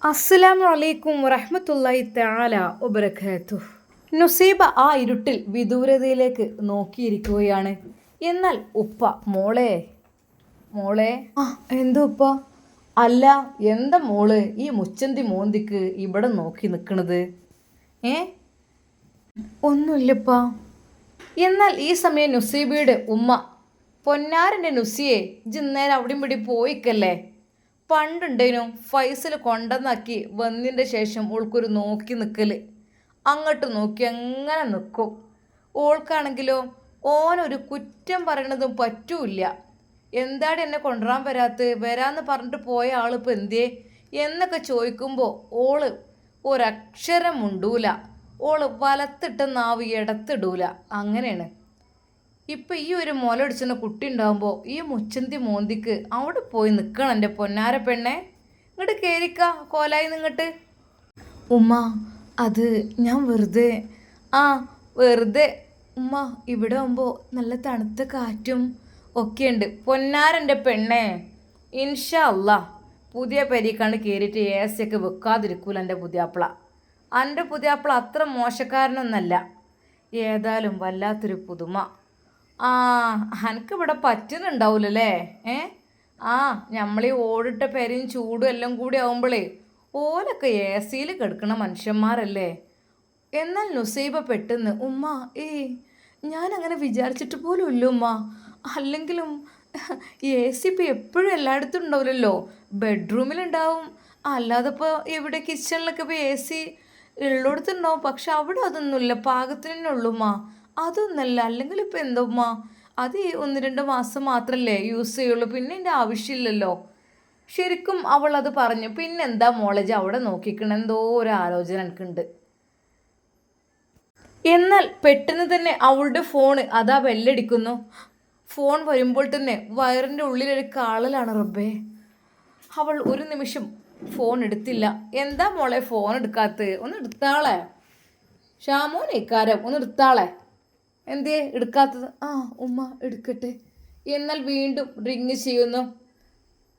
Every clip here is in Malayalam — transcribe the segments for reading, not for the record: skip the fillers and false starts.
അസ്സലാമു അലൈക്കും വറഹ്മത്തുള്ളാഹി തആല വബറകാതുഹു. നുസൈബ ആ ഇരുട്ടിൽ വിദൂരതയിലേക്ക് നോക്കിയിരിക്കുകയാണ്. എന്നാൽ ഉപ്പ മോളെ മോളെ ആ എന്താ ഉപ്പ? അല്ല, എന്താ മോള് ഈ മുച്ചന്തി മോന്തിക്ക് ഇവിടെ നോക്കി നിൽക്കണത്? ഏ ഒന്നുമില്ലപ്പാ. എന്നാൽ ഈ സമയം നുസൈബയുടെ ഉമ്മ പൊന്നാരൻ്റെ നുസിയെ ജിന്നേരം അവിടെയും പിടി പോയിക്കല്ലേ. പണ്ടുണ്ടേനും ഫൈസൽ കൊണ്ടെന്നാക്കി വന്നതിൻ്റെ ശേഷം ഓൾക്കൊരു നോക്കി നിൽക്കൽ. അങ്ങോട്ട് നോക്കി അങ്ങനെ നിൽക്കും. ഓൾക്കാണെങ്കിലോ ഓനൊരു കുറ്റം പറയണതും പറ്റൂല്ല. എന്താണ് എന്നെ കൊണ്ടുവരാൻ വരാന്ന് പറഞ്ഞിട്ട് പോയ ആളിപ്പോൾ എന്തേ എന്നൊക്കെ ചോദിക്കുമ്പോൾ ഓള് ഒരക്ഷരം മുണ്ടൂല. ഓള് വലത്തിട്ട നാവ് ഇടത്തിടൂല. അങ്ങനെയാണ്. ഇപ്പം ഈ ഒരു മുലടിച്ചുന്ന കുട്ടി ഉണ്ടാകുമ്പോൾ ഈ മുച്ചന്തി മോന്തിക്ക് അവിടെ പോയി നിൽക്കണം എൻ്റെ പൊന്നാര പെണ്ണെ. ഇങ്ങോട്ട് കയറിക്ക കോലായി നിങ്ങട്ട്. ഉമ്മ അത് ഞാൻ വെറുതെ വെറുതെ ഉമ്മ ഇവിടെ ആകുമ്പോൾ നല്ല തണുത്ത കാറ്റും ഒക്കെയുണ്ട് പൊന്നാരൻ്റെ പെണ്ണെ. ഇൻഷാ അല്ലാ പുതിയ പെരീക്കാണ്ട് കയറിയിട്ട് ഒക്കെ വെക്കാതിരിക്കൂല എൻ്റെ പുതിയാപ്പിള. എൻ്റെ പുതിയാപ്പിള അത്ര മോശക്കാരനൊന്നല്ല. ഏതായാലും വല്ലാത്തൊരു പുതുമ. എനിക്കിവിടെ പറ്റുന്നുണ്ടാവൂലല്ലേ? നമ്മളീ ഓടിട്ട പെരയും ചൂടും എല്ലാം കൂടി ആവുമ്പോഴേ ഓലൊക്കെ എ സിയിൽ കിടക്കണ മനുഷ്യന്മാരല്ലേ. എന്നാൽ നുസൈബ പെട്ടെന്ന് ഉമ്മ ഞാനങ്ങനെ വിചാരിച്ചിട്ട് പോലും ഇല്ല ഉമ്മ. അല്ലെങ്കിലും എ സി ഇപ്പോൾ എപ്പോഴും എല്ലായിടത്തും ഉണ്ടാവില്ലല്ലോ. ബെഡ്റൂമിലുണ്ടാവും, അല്ലാതെ ഇപ്പോൾ ഇവിടെ കിച്ചണിലൊക്കെ ഇപ്പോൾ എ സി ഉള്ളിടത്തുണ്ടാവും. പക്ഷെ അവിടെ അതൊന്നുമില്ല, പാകത്തിന് തന്നെ ഉള്ളുമ്മ. അതൊന്നല്ല, അല്ലെങ്കിൽ ഇപ്പം എന്തോമ്മ അത് 1-2 മാസം മാത്രമല്ലേ യൂസ് ചെയ്യുള്ളൂ, പിന്നെ എൻ്റെ ആവശ്യമില്ലല്ലോ. ശരിക്കും അവൾ അത് പറഞ്ഞു. പിന്നെന്താ മോളേജ് അവിടെ നോക്കിക്കണം, എന്തോ ഒരു ആലോചന എനിക്കുണ്ട്. എന്നാൽ പെട്ടെന്ന് തന്നെ അവളുടെ ഫോണ് അതാ ബെല്ലടിക്കുന്നു. ഫോൺ വരുമ്പോൾ തന്നെ വയറിൻ്റെ ഉള്ളിലൊരു കാളലാണ് റബ്ബേ. അവൾ ഒരു നിമിഷം ഫോൺ എടുത്തില്ല. എന്താ മോളെ ഫോൺ എടുക്കാത്ത? ഒന്ന് എടുത്താളെ ഷാമോൻ ഇക്കാരം, ഒന്ന് എടുത്താളെ. എന്തേ എടുക്കാത്തത്? ഉമ്മ എടുക്കട്ടെ. എന്നാൽ വീണ്ടും റിങ് ചെയ്യുന്നു.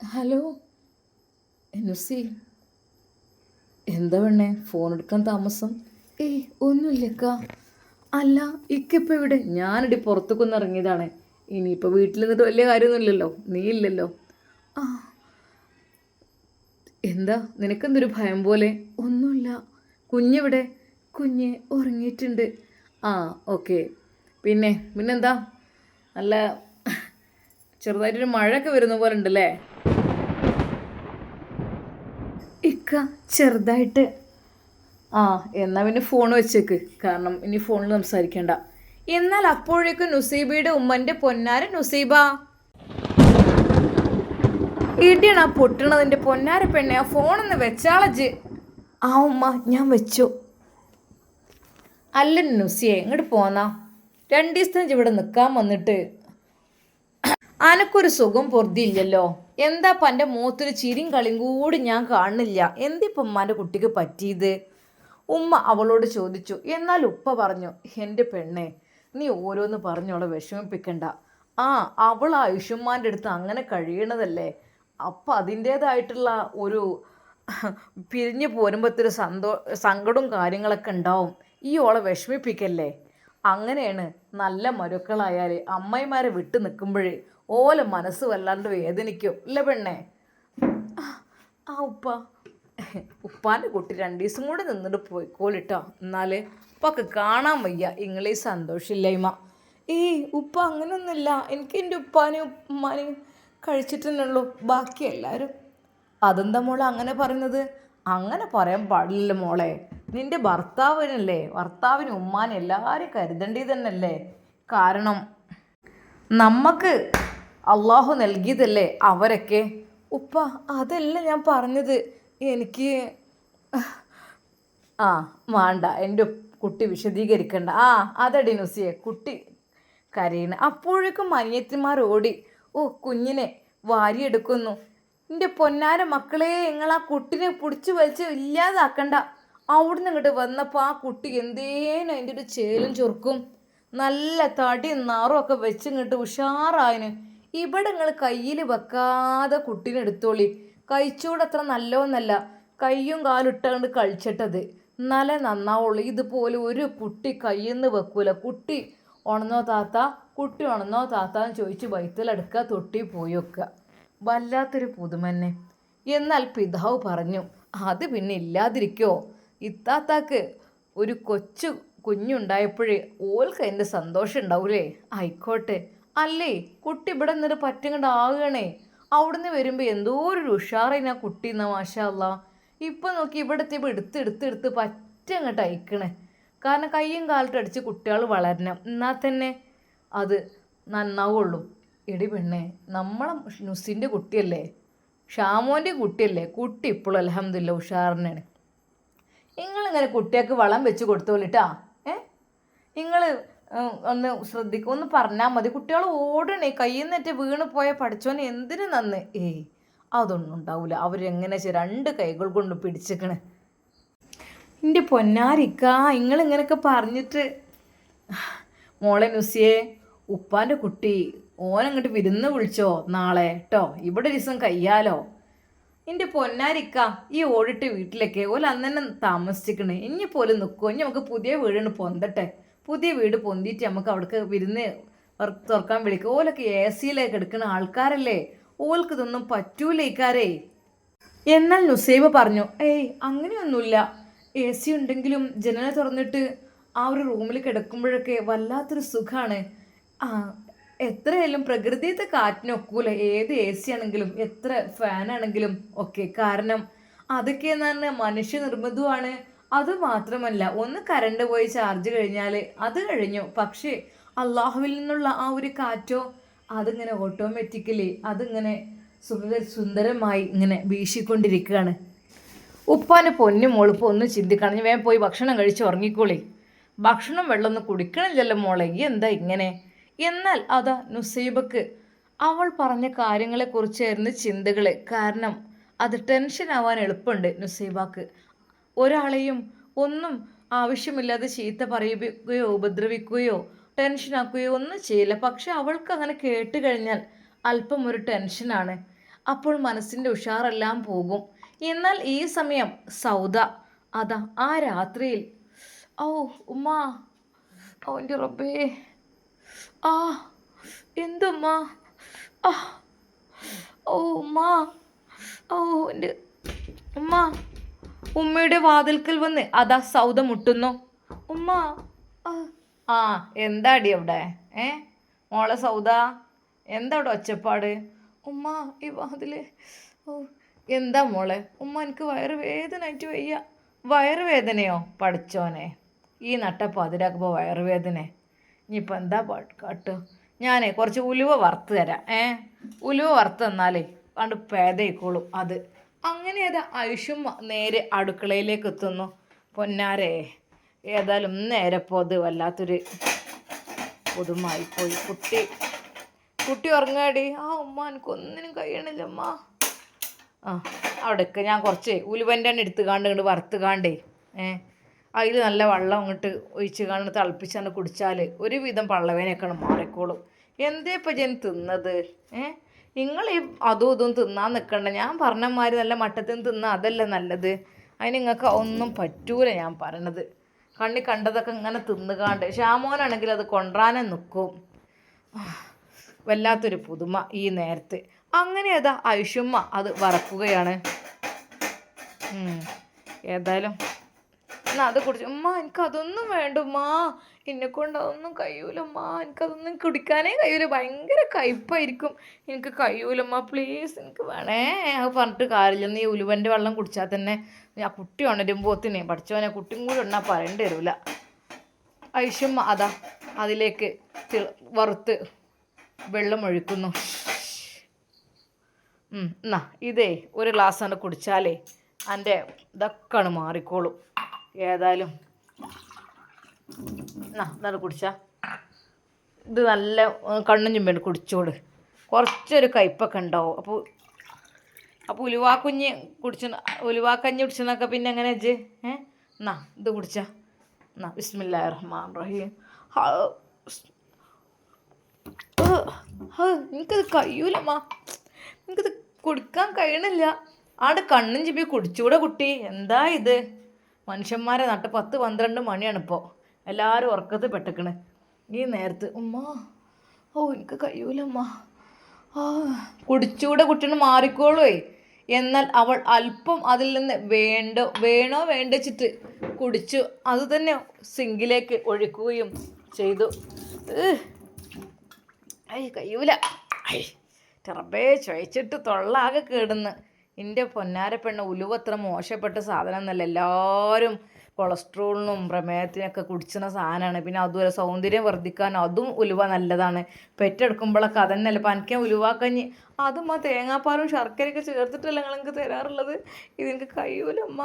ഹലോ നുസി, എന്താ വേണേ ഫോൺ എടുക്കാൻ താമസം? ഒന്നുമില്ലക്ക. അല്ല ഇക്കിപ്പോൾ ഇവിടെ? ഞാനിടി പുറത്തേക്കൊന്ന് ഇറങ്ങിയതാണ്. ഇനിയിപ്പോൾ വീട്ടിൽ നിന്നിട്ട് വലിയ കാര്യമൊന്നുമില്ലല്ലോ, നീ ഇല്ലല്ലോ. എന്താ നിനക്കെന്തൊരു ഭയം പോലെ? ഒന്നുമില്ല. കുഞ്ഞെവിടെ? കുഞ്ഞ് ഉറങ്ങിയിട്ടുണ്ട്. ഓക്കെ. പിന്നെന്താ, നല്ല ചെറുതായിട്ടൊരു മഴയൊക്കെ വരുന്ന പോലെ ഉണ്ടല്ലേ? ഇക്ക ചെറുതായിട്ട്. എന്നാൽ പിന്നെ ഫോൺ വെച്ചേക്ക്, കാരണം ഇനി ഫോണിൽ സംസാരിക്കേണ്ട. എന്നാൽ അപ്പോഴേക്കും നുസൈബയുടെ ഉമ്മൻ്റെ പൊന്നാര നുസൈബ ഇടിയാണ് പൊട്ടണതിൻ്റെ പൊന്നാര പെണ്ണെ. ആ ഫോണൊന്ന് വെച്ചാളജ്. ഉമ്മ ഞാൻ വെച്ചു. അല്ല നുസിയെ ഇങ്ങോട്ട് പോന്നാ. 2 ദിവസത്തിന് ഇവിടെ നിൽക്കാൻ വന്നിട്ട് അനക്കൊരു സുഖം പൊറുതിയില്ലല്ലോ. എന്താ എൻ്റെ മുഖത്തൊരു ചിരിയും കളിയും കൂടി ഞാൻ കാണുന്നില്ല. എന്തിപ്പം ഉമ്മാൻ്റെ കുട്ടിക്ക് പറ്റിയത്? ഉമ്മ അവളോട് ചോദിച്ചു. എന്നാൽ ഉപ്പ പറഞ്ഞു, എൻ്റെ പെണ്ണെ നീ ഓരോന്ന് പറഞ്ഞോളെ വിഷമിപ്പിക്കണ്ട. അവൾ ആയുഷ്മാൻ്റെ അടുത്ത് അങ്ങനെ കഴിയണതല്ലേ. അപ്പം അതിൻ്റേതായിട്ടുള്ള ഒരു പിരിഞ്ഞു പോരുമ്പോഴത്തൊരു സങ്കടവും കാര്യങ്ങളൊക്കെ ഉണ്ടാവും. ഈ ഓളെ വിഷമിപ്പിക്കല്ലേ. അങ്ങനെയാണ് നല്ല മരുക്കളായാൽ അമ്മയിമാരെ വിട്ട് നിൽക്കുമ്പോഴേ ഓല മനസ്സ് വല്ലാണ്ട് വേദനിക്കും അല്ലേ പെണ്ണെ? ഉപ്പ ഉപ്പാൻ്റെ കുട്ടി 2 ദിവസം കൂടെ നിന്നിട്ട് പോയിക്കോളിട്ടോ. എന്നാൽ ഉപ്പൊക്കെ കാണാൻ വയ്യ ഇങ്ങളീ സന്തോഷമില്ലായ്മ. ഉപ്പ അങ്ങനെയൊന്നുമില്ല. എനിക്ക് എൻ്റെ ഉപ്പാനെയും ഉമ്മാനെയും കഴിച്ചിട്ട് തന്നെ ഉള്ളൂ, ബാക്കി എല്ലാവരും. അതെന്താ മോളെ അങ്ങനെ പറയുന്നത്? അങ്ങനെ പറയാൻ പാടില്ലല്ലോ മോളെ. നിൻ്റെ ഭർത്താവിന് ഉമ്മാനെ എല്ലാവരും കരുതേണ്ടത് തന്നെയല്ലേ. കാരണം നമുക്ക് അള്ളാഹു നൽകിയതല്ലേ അവരൊക്കെ. ഉപ്പ അതല്ല ഞാൻ പറഞ്ഞത്. എനിക്ക് വേണ്ട, എൻ്റെ കുട്ടി വിശദീകരിക്കണ്ട. അതടി നുസിയെ കുട്ടി കരയണ. അപ്പോഴേക്കും അനിയത്തിമാർ ഓടി കുഞ്ഞിനെ വാരിയെടുക്കുന്നു. എൻ്റെ പൊന്നാര മക്കളെ, നിങ്ങൾ ആ കുട്ടിനെ പിടിച്ച് വലിച്ച് ഇല്ലാതാക്കണ്ട. അവിടുന്ന് ഇങ്ങോട്ട് വന്നപ്പോൾ ആ കുട്ടി എന്തേനും അതിൻ്റെ ഒരു ചേലും ചൊറുക്കും നല്ല തടിയും നാറും ഒക്കെ വെച്ച് ഇങ്ങോട്ട് ഉഷാറായിന്. ഇവിടെ നിങ്ങൾ കയ്യിൽ വെക്കാതെ കുട്ടീനെ എടുത്തോളി. കഴിച്ചൂടെ അത്ര നല്ലതൊന്നല്ല. കയ്യും കാലും ഇട്ടുകൊണ്ട് കളിച്ചിട്ടത് എന്നാലേ നന്നാവുള്ളൂ. ഇതുപോലെ ഒരു കുട്ടി കയ്യിൽ നിന്ന് വെക്കൂല. കുട്ടി ഉണന്നോ താത്ത, കുട്ടി ഉണന്നോ താത്ത എന്ന് ചോദിച്ച് വയറ്റിലെടുക്കുക, തൊട്ടി പോയി വെക്കുക. വല്ലാത്തൊരു പുതുമന്നെ. എന്നാൽ പിതാവ് പറഞ്ഞു, അത് പിന്നെ ഇല്ലാതിരിക്കോ? ഇത്താത്താക്ക് ഒരു കുഞ്ഞുണ്ടായപ്പോഴേ ഓൾക്ക് അതിൻ്റെ സന്തോഷം ഉണ്ടാവൂലേ? ആയിക്കോട്ടെ. അല്ലേ കുട്ടി ഇവിടെ നിന്നിട്ട് പറ്റങ്ങണ്ടാകണേ. അവിടുന്ന് വരുമ്പോൾ എന്തോ ഒരു ഉഷാറിന് ആ കുട്ടി എന്നാ മാഷാ അല്ലാ. ഇപ്പം നോക്കി ഇവിടുത്തെ എടുത്ത് പറ്റങ്ങോട്ട് അയക്കണേ. കാരണം കയ്യും കാലിട്ട് അടിച്ച് കുട്ടികൾ വളരണം, എന്നാൽ തന്നെ അത് നന്നാവുള്ളൂ. എടി പെണ്ണെ, നമ്മളെ നുസിൻ്റെ കുട്ടിയല്ലേ, ഷാമോൻ്റെ കുട്ടിയല്ലേ, കുട്ടി ഇപ്പോഴും അൽഹംദുലില്ലാ ഉഷാറിനാണ്. നിങ്ങളിങ്ങനെ കുട്ടികൾക്ക് വളം വെച്ച് കൊടുത്തോളിട്ടാ. നിങ്ങൾ ഒന്ന് ശ്രദ്ധിക്കുക, ഒന്ന് പറഞ്ഞാൽ മതി. കുട്ടികൾ ഓടണേ, കയ്യിൽ നിന്നിട്ട് വീണ് പോയ പഠിച്ചോനെ എന്തിനു നന്ന്. അതൊന്നും ഉണ്ടാവില്ല. അവരെങ്ങനെ രണ്ട് കൈകൾ കൊണ്ട് പിടിച്ചിക്കണ്. എൻ്റെ പൊന്നാരിക്ക, നിങ്ങളിങ്ങനെയൊക്കെ പറഞ്ഞിട്ട്. മോളെ നുസിയെ, ഉപ്പാൻ്റെ കുട്ടി ഓനങ്ങോട്ട് വിരുന്ന് വിളിച്ചോ നാളെ കേട്ടോ, ഇവിടെ ഒരു ദിവസം കയ്യാലോ. എൻ്റെ പൊന്നാരിക്ക, ഈ ഓടിട്ട് വീട്ടിലേക്ക് ഓല അന്ന് തന്നെ താമസിച്ചിക്കണേ. ഇനി പോലും നിൽക്കുമോ? ഇനി നമുക്ക് പുതിയ വീടിന് പൊന്തട്ടെ. പുതിയ വീട് പൊന്തിയിട്ട് നമുക്ക് അവിടേക്ക് വിരുന്ന് തുറക്കാൻ വിളിക്കുക. ഓലൊക്കെ AC-യിലേക്ക് എടുക്കുന്ന ആൾക്കാരല്ലേ, ഓൾക്ക് ഇതൊന്നും പറ്റൂലേക്കാരേ. എന്നാൽ നുസൈബ പറഞ്ഞു, അങ്ങനെയൊന്നുമില്ല. AC ഉണ്ടെങ്കിലും ജനൽ തുറന്നിട്ട് ആ ഒരു റൂമിൽ കിടക്കുമ്പോഴൊക്കെ വല്ലാത്തൊരു സുഖമാണ്. എത്രയായാലും പ്രകൃതിയത്തെ കാറ്റിനൊക്കൂല ഏത് AC ആണെങ്കിലും എത്ര ഫാനാണെങ്കിലും ഒക്കെ. കാരണം അതൊക്കെ എന്ന് മനുഷ്യനിർമ്മിതമാണ്. അതുമാത്രമല്ല, ഒന്ന് കറണ്ട് പോയി ചാർജ് കഴിഞ്ഞാൽ അത് കഴിഞ്ഞു. പക്ഷേ അള്ളാഹുവിൽ നിന്നുള്ള ആ ഒരു കാറ്റോ അതിങ്ങനെ ഓട്ടോമാറ്റിക്കലി അതിങ്ങനെ സുന്ദരമായി ഇങ്ങനെ വീശിക്കൊണ്ടിരിക്കുകയാണ്. ഉപ്പാൻ്റെ പൊന്നു മോളിപ്പോൾ ഒന്ന് ചിന്തിക്കണം. വേഗം പോയി ഭക്ഷണം കഴിച്ച് ഉറങ്ങിക്കോളി. ഭക്ഷണം വെള്ളമൊന്നും കുടിക്കണില്ലല്ലോ മോളെ, എന്താ ഇങ്ങനെ? എന്നാൽ അതാ നുസൈബക്ക് അവൾ പറഞ്ഞ കാര്യങ്ങളെക്കുറിച്ചായിരുന്നു ചിന്തകൾ. കാരണം അത് ടെൻഷൻ ആവാൻ എളുപ്പമുണ്ട് നുസൈബാക്ക്. ഒരാളെയും ഒന്നും ആവശ്യമില്ലാതെ ചീത്ത പറയുകയോ ഉപദ്രവിക്കുകയോ ടെൻഷനാക്കുകയോ ഒന്നും ചെയ്യില്ല. പക്ഷെ അവൾക്ക് അങ്ങനെ കേട്ട് കഴിഞ്ഞാൽ അല്പം ഒരു ടെൻഷനാണ്. അപ്പോൾ മനസ്സിൻ്റെ ഉഷാറെല്ലാം പോകും. എന്നാൽ ഈ സമയം സൗദ അതാ ആ രാത്രിയിൽ, ഉമ്മ, എൻ്റെ റബ്ബേ, എന്തുമ്മ, ഉമ്മ, എൻ്റെ ഉമ്മ. ഉമ്മയുടെ വാതിൽക്കൽ വന്ന് അതാ സൗദ മുട്ടുന്നു. ഉമ്മ. എന്താടി അവിടെ? മോളെ സൗദ, എന്താ അവിടെ ഒച്ചപ്പാട്? ഉമ്മ ഈ വാതില്. എന്താ മോളെ? ഉമ്മ എനിക്ക് വയറുവേദനയായിട്ട് വയ്യ. വയറുവേദനയോ? പഠിച്ചോനെ, ഈ നട്ടപ്പാതിരാക്കുമ്പോൾ വയറുവേദന. ഇനിയിപ്പോൾ എന്താ കാട്ടുക? ഞാനേ കുറച്ച് ഉലുവ വറുത്ത് തരാം. ഉലുവ വറുത്ത് തന്നാലേ കണ്ട് പേദയിക്കോളും അത്. അങ്ങനെ ഏതാ ഐഷും നേരെ അടുക്കളയിലേക്ക് എത്തുന്നു. പൊന്നാരെ, ഏതായാലും നേരെപ്പോൾ അത് വല്ലാത്തൊരു പുതുമായിപ്പോയി. കുട്ടി ഉറങ്ങാടി. ഉമ്മ എനിക്കൊന്നിനും കഴിയണില്ലമ്മ. അവിടേക്ക് ഞാൻ കുറച്ച് ഉലുവൻ്റെ തന്നെ എടുത്ത് ഇങ്ങോട്ട് വറുത്ത് കാണ്ടേ അതിൽ നല്ല വെള്ളം അങ്ങോട്ട് ഒഴിച്ച് കാണുന്ന തിളപ്പിച്ചാണ് കുടിച്ചാൽ ഒരുവിധം പള്ളവേനൊക്കെ മാറിക്കോളും. എന്തേ ഇപ്പം ഞാൻ തിന്നത്? നിങ്ങൾ ഈ അതും ഇതും തിന്നാൻ നിൽക്കണ്ട. ഞാൻ പറഞ്ഞമാതിരി നല്ല മട്ടത്തിന് തിന്നാൻ അതല്ല നല്ലത്. അതിന് നിങ്ങൾക്ക് ഒന്നും പറ്റൂല ഞാൻ പറയണത്. കണ്ണി കണ്ടതൊക്കെ ഇങ്ങനെ തിന്നുകാണ്ട്. ഷാമോനാണെങ്കിൽ അത് കൊണ്ടുവരാനേ നിൽക്കും. വല്ലാത്തൊരു പുതുമ ഈ നേരത്ത്. അങ്ങനെ അതാ ഐഷുമ്മ അത് വറക്കുകയാണ്. ഏതായാലും എന്നാൽ അത് കുടിച്ചു. ഉമ്മ എനിക്കതൊന്നും വേണ്ട ഉമ്മ, എന്നെക്കൊണ്ട് അതൊന്നും കഴിയൂലമ്മ, എനിക്കതൊന്നും കുടിക്കാനേ കഴിയൂല, ഭയങ്കര കയ്പ്പായിരിക്കും, എനിക്ക് കഴിയൂലമ്മ, പ്ലീസ് എനിക്ക് വേണേ. അത് പറഞ്ഞിട്ട് കാര്യമില്ല. നീ ഉലുവൻ്റെ വെള്ളം കുടിച്ചാൽ തന്നെ ആ കുട്ടി ഉണരുമ്പോത്തിന് പഠിച്ചവനെ കുട്ടിയും കൂടി ഉണ്ണാൽ പറയേണ്ടി വരില്ല. ഐഷുമ്മ അതാ അതിലേക്ക് വറുത്ത് വെള്ളം ഒഴിക്കുന്നു. എന്നാ ഇതേ ഒരു ഗ്ലാസ്സാണ് കുടിച്ചാലേ എൻ്റെ ഇതൊക്കെയാണ് മാറിക്കോളും. ഏതായാലും എന്നാണ് കുടിച്ചാൽ ഇത് നല്ല കണ്ണും ചുമ്പേണ്ട് കുടിച്ചോട്. കുറച്ചൊരു കയ്പ്പൊക്കെ ഉണ്ടാവും. അപ്പോൾ ഉലുവാക്കഞ്ഞി കുടിച്ചെന്നൊക്കെ പിന്നെ എങ്ങനെ വെച്ച് എന്നാ ഇത് കുടിച്ചാൽ എന്നാ. ബിസ്മില്ലാഹിർ റഹ്മാനിർ റഹീം. എനിക്കത് കഴിയൂലമ്മ, എനിക്കത് കുടിക്കാൻ കഴിയണില്ല. ആട് കണ്ണും ചിപ്പി കുടിച്ചൂടെ കുട്ടി? എന്താ ഇത്? മനുഷ്യന്മാരെ നട്ട് 10-12 മണിയാണിപ്പോൾ. എല്ലാവരും ഉറക്കത്തിൽ പെട്ടക്കണ് ഈ നേരത്ത്. ഉമ്മ, ഓ എനിക്ക് കഴിയൂലമ്മ. ആ കുടിച്ചൂടെ കുട്ടീനെ മാറിക്കോളൂ. എന്നാൽ അവൾ അല്പം അതിൽ നിന്ന് വേണോ വേണ്ടിച്ചിട്ട് കുടിച്ചു. അത് തന്നെ സിങ്കിലേക്ക് ഒഴിക്കുകയും ചെയ്തു. കഴിയൂല. റബ്ബേ, ചോദിച്ചിട്ട് തൊള്ളാകെ കേടുന്ന്. എൻ്റെ പൊന്നാര പെണ്ണ്, ഉലുവ അത്ര മോശപ്പെട്ട സാധനം എന്നല്ല. എല്ലാവരും കൊളസ്ട്രോളിനും പ്രമേഹത്തിനൊക്കെ കുടിച്ചുന്ന സാധനമാണ്. പിന്നെ അതുപോലെ സൗന്ദര്യം വർദ്ധിക്കാനും അതും ഉലുവ നല്ലതാണ്. പെറ്റെടുക്കുമ്പോഴൊക്കെ അതന്നെയല്ല. അപ്പം എനിക്ക് ഉലുവാക്കഞ്ഞി അതും ആ തേങ്ങാപ്പാലും ശർക്കരയൊക്കെ ചേർത്തിട്ടല്ല നിങ്ങൾക്ക് തരാറുള്ളത്. ഇതെനിക്ക് കഴിയൂലമ്മ.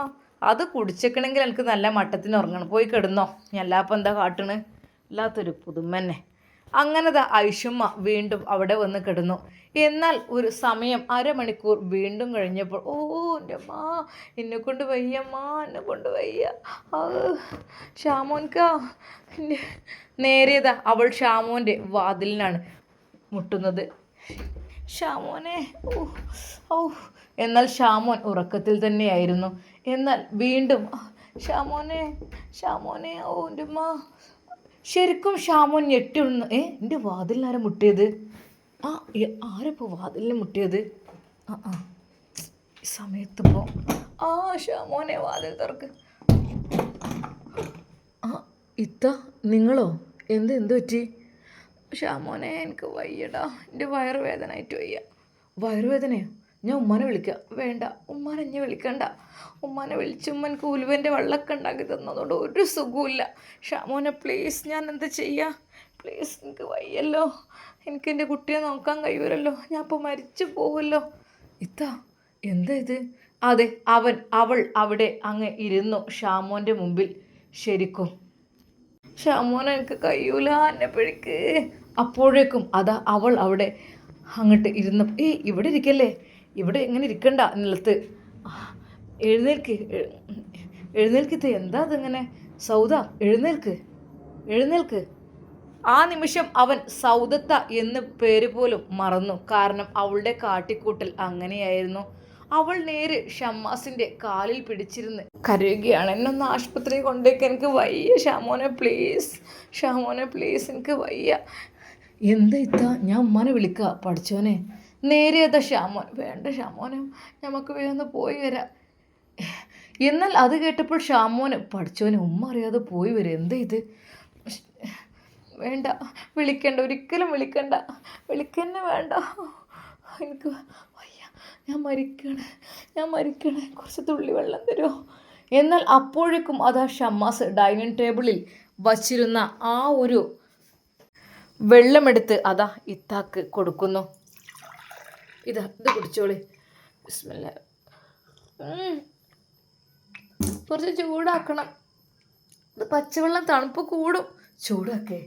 അത് കുടിച്ചേക്കണമെങ്കിൽ എനിക്ക് നല്ല മട്ടത്തിന് ഉറങ്ങണം. പോയി കിടന്നോ. ഞാൻ എല്ലാപ്പം എന്താ കാട്ടണ്? അല്ലാത്തൊരു പുതുമന്നെ. അങ്ങനെതാ ഐഷുമ്മ വീണ്ടും അവിടെ വന്ന് കിടന്നു. എന്നാൽ ഒരു സമയം അരമണിക്കൂർ വീണ്ടും കഴിഞ്ഞപ്പോൾ, ഓ എൻ്റെ അമ്മ, എന്നെക്കൊണ്ട് വയ്യമ്മ, എന്നെക്കൊണ്ട് വയ്യ. ഷാമോൻക്കാ. നേരിയതാ അവൾ ഷാമോൻ്റെ വാതിലിനാണ് മുട്ടുന്നത്. ഷാമോനെ, ഓ ഓ. എന്നാൽ ഷാമോൻ ഉറക്കത്തിൽ തന്നെയായിരുന്നു. എന്നാൽ വീണ്ടും ഷാമോനെ, ഷാമോനെ, ഓ എൻ്റെ അമ്മ. ശരിക്കും ഷാമോൻ ഞെട്ടിയുണർന്നു. എൻ്റെ വാതിലിനാരും മുട്ടിയത്? ആരപ്പോൾ വാതിലിന് മുട്ടിയത്? ഈ സമയത്തിപ്പോൾ ഷാമോനെ വാതിൽ തുറക്ക്. ഇത്ത, നിങ്ങളോ? എന്ത് പറ്റി? ഷാമോനെ, എനിക്ക് വയ്യടാ. എൻ്റെ വയറുവേദനയായിട്ട് വയ്യ. വയറുവേദനയോ? ഞാൻ ഉമ്മാനെ വിളിക്കാം. വേണ്ട, ഉമ്മാനെ എന്നെ വിളിക്കണ്ട. ഉമ്മാനെ വിളിച്ചുമ്മ എനിക്ക് ഉലുവൻ്റെ വെള്ളമൊക്കെ ഉണ്ടാക്കി തന്നതുകൊണ്ട് ഒരു സുഖമില്ല. ഷാമോനെ പ്ലീസ്, ഞാൻ എന്താ ചെയ്യുക? പ്ലീസ്, എനിക്ക് വയ്യല്ലോ. എനിക്ക് എൻ്റെ കുട്ടിയെ നോക്കാൻ കഴിയൂലല്ലോ. ഞാൻ ഇപ്പോൾ മരിച്ചു പോകുമല്ലോ. ഇത്താ, എന്താ ഇത്? അതെ, അവൾ അവിടെ അങ്ങ് ഇരുന്നു ഷാമോൻ്റെ മുമ്പിൽ. ശരിക്കും ഷാമോനെ, എനിക്ക് കഴിയൂല, എന്നെ പിടിക്ക്. അപ്പോഴേക്കും അതാ അവൾ അവിടെ അങ്ങോട്ട് ഇരുന്ന്. ഇവിടെ ഇരിക്കല്ലേ, ഇവിടെ എങ്ങനെ ഇരിക്കണ്ട നിലത്ത്. എഴുന്നേൽക്കിത്ത. എന്താ അതിങ്ങനെ? സൗദ, എഴുന്നേൽക്ക്. ആ നിമിഷം അവൻ സൗദത്ത എന്ന് പേര് പോലും മറന്നു. കാരണം അവളുടെ കാട്ടിക്കൂട്ടൽ അങ്ങനെയായിരുന്നു. അവൾ നേരെ ഷമ്മാസിൻ്റെ കാലിൽ പിടിച്ചിരുന്ന് കരയുകയാണ്. എന്നൊന്ന് ആശുപത്രി കൊണ്ടേക്ക്, എനിക്ക് വയ്യ ഷാമോനെ പ്ലീസ്. ഷാമോനെ പ്ലീസ്, എനിക്ക് വയ്യ. എന്താ ഇത്ത? ഞാൻ ഉമ്മാനെ വിളിക്കാം. പഠിച്ചോനെ. നേരെയതാ ഷാമോൻ. വേണ്ട ഷാമോനെ, നമുക്ക് വേഗം പോയി വരാം. എന്നാൽ അത് കേട്ടപ്പോൾ ഷാമോന്, പഠിച്ചോനെ, ഉമ്മ അറിയാതെ പോയി വരും. എന്താ ഇത്? വേണ്ട, വിളിക്കണ്ട, ഒരിക്കലും വിളിക്കണ്ട. വിളിക്കന്നെ വേണ്ട. എനിക്ക് വയ്യ, ഞാൻ മരിക്കണേ. കുറച്ച് തുള്ളി വെള്ളം തരുമോ? എന്നാൽ അപ്പോഴേക്കും അതാ ഷമ്മാസ് ഡൈനിങ് ടേബിളിൽ വച്ചിരുന്ന ആ ഒരു വെള്ളമെടുത്ത് അതാ ഇത്താക്ക് കൊടുക്കുന്നു. ഇത് കുടിച്ചോളി. ബിസ്മില്ലാ. കുറച്ച് ചൂടാക്കണം. ഇത് പച്ചവെള്ളം തണുപ്പ് കൂടും. ചൂടാക്കേ